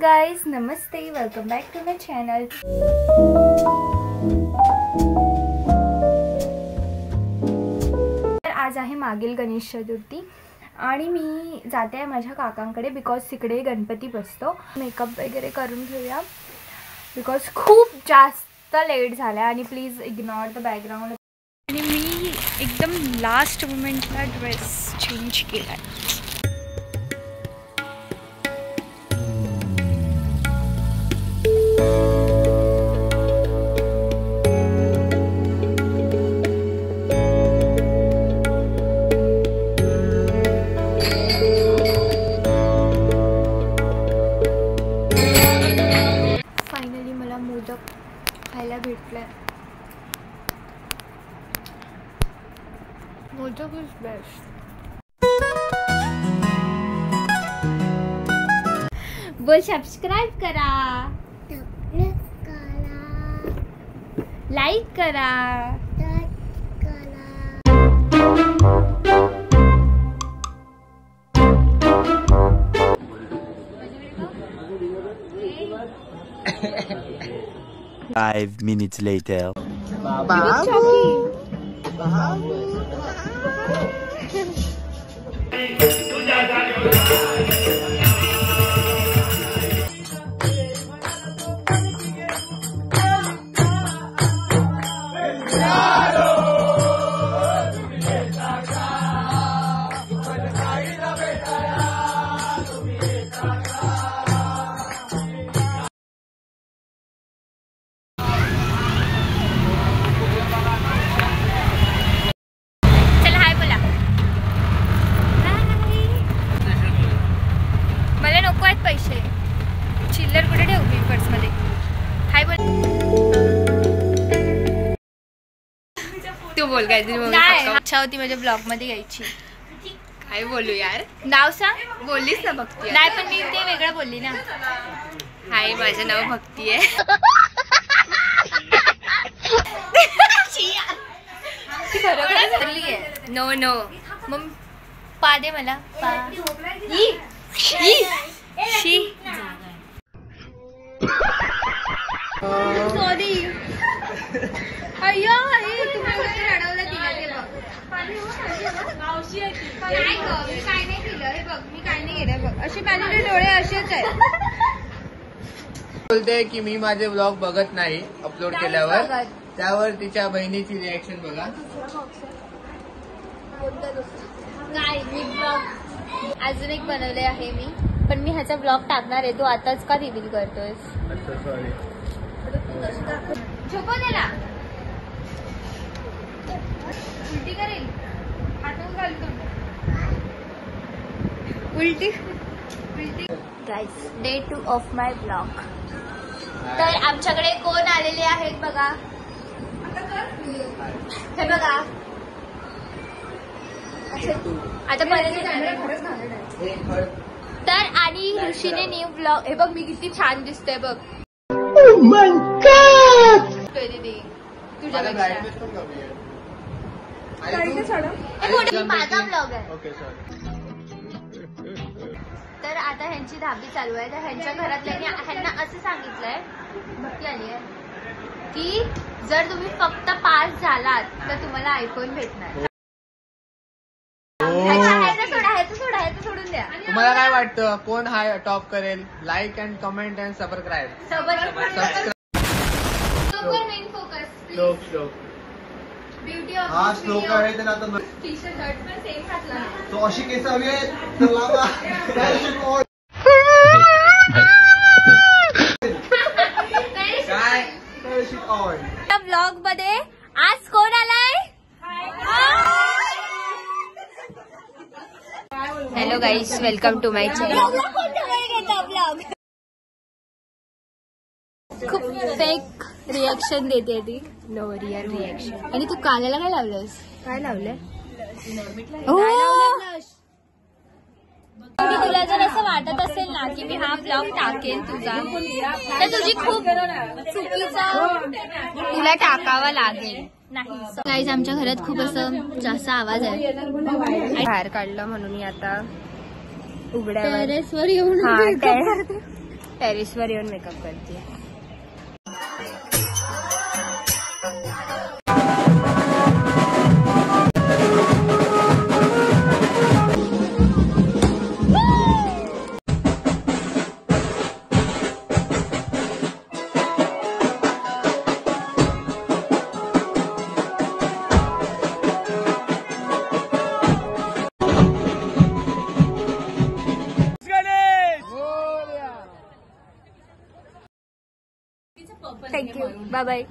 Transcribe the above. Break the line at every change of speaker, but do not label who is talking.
Guys, नमस्ते, welcome back to my channel. आज आहे मागील गणेश चतुर्थी आणि मी जाते आहे माझ्या काकांकडे बिकॉज तिकडे गणपती बसतो। मेकअप वगैरे करून घेऊया बिकॉज खूप जास्त लेट झाला आणि प्लीज इग्नोर द बॅकग्राऊंड। आणि मी एकदम लास्ट मोमेंटला ड्रेस चेंज केला आहे। फायनली मला मोदक खायला भेटलाय। Modak is best. बोल सब्सक्राइब करा, लाइक करा।
Five minutes later.
पैसे चिल्लर कुठे ठेवू मी पर्स मध्ये? हाय बोल। तू बोल काहीतरी बोल। अच्छा होती माझ्या ब्लॉग मध्ये यायची।
काय बोलू यार?
नाव सांग।
बोललीस ना भक्ती?
नाही पण मी ते वेगळं बोलली ना।
हाय, माझं नाव भक्ती आहे।
नो नो मग पा दे मला। सॉरी अय्यो तुम्ही रडवलं तिला। मी काय नाही केलं, हे बघ मी काय नाही केलं बघ। असे माझे डोळे असेच आहेत।
बोलते की मी माझे ब्लॉग बघत नाही अपलोड केल्यावर, त्यावर तिच्या बहिणीची रिएक्शन बघा।
काय मी ब्लॉग अजून एक बनवले आहे मी, पण मी ह्याचा ब्लॉग टाकणार आहे। तू आताच का रिव्हील करतोय?
सॉरी
झोपवलेला उलटी करेल, हातून घालतो उलटी उलटी। Guys, day 2 of my blog. तर आमच्याकडे कोण आलेले आहेत बघा, हे बघा। आता तर आणि ऋषीने न्यू ब्लॉग, हे बघ मी किती छान दिसते बघ। माझा ब्लॉग आहे। तर आता ह्यांची धाबी चालू आहे। तर ह्यांच्या घरातल्याने ह्यांना असं सांगितलंय, भक्ती आली आहे की जर तुम्ही फक्त पास झालात तर तुम्हाला आयफोन भेटणार। सोडून द्या।
तुम्हाला काय वाटतं कोण हा टॉप करेल? Like and comment and subscribe.
Main focus
श्लोक
ब्युटी ऑफ
हा श्लोक आहे त्याला आता
टी शर्ट पण सेम घातला।
तो अशी केस हवी आहेत तर लावा।
काय ब्लॉग मध्ये आज कोण आलाय? Hello guys, welcome to my channel. खूप फेक रिएक्शन देते ती, नो रिअल रिएक्शन। आणि तू कानाला काय लावलंस? काय लावलंय? तुला जर असं वाटत असेल ना की मी हा ब्लॉग टाकेन तुझा, तर तुझी खूप चुकीचा तुला टाकावा लागेल। नाही गाईज, आमच्या घरात खूप असं जास्त आवाज आहे। बाहेर काढलं म्हणून आता उघड्यावर टेरेसवर येऊन
टेरेसवर येऊन मेकअप करते.
थँक्यू. Bye bye.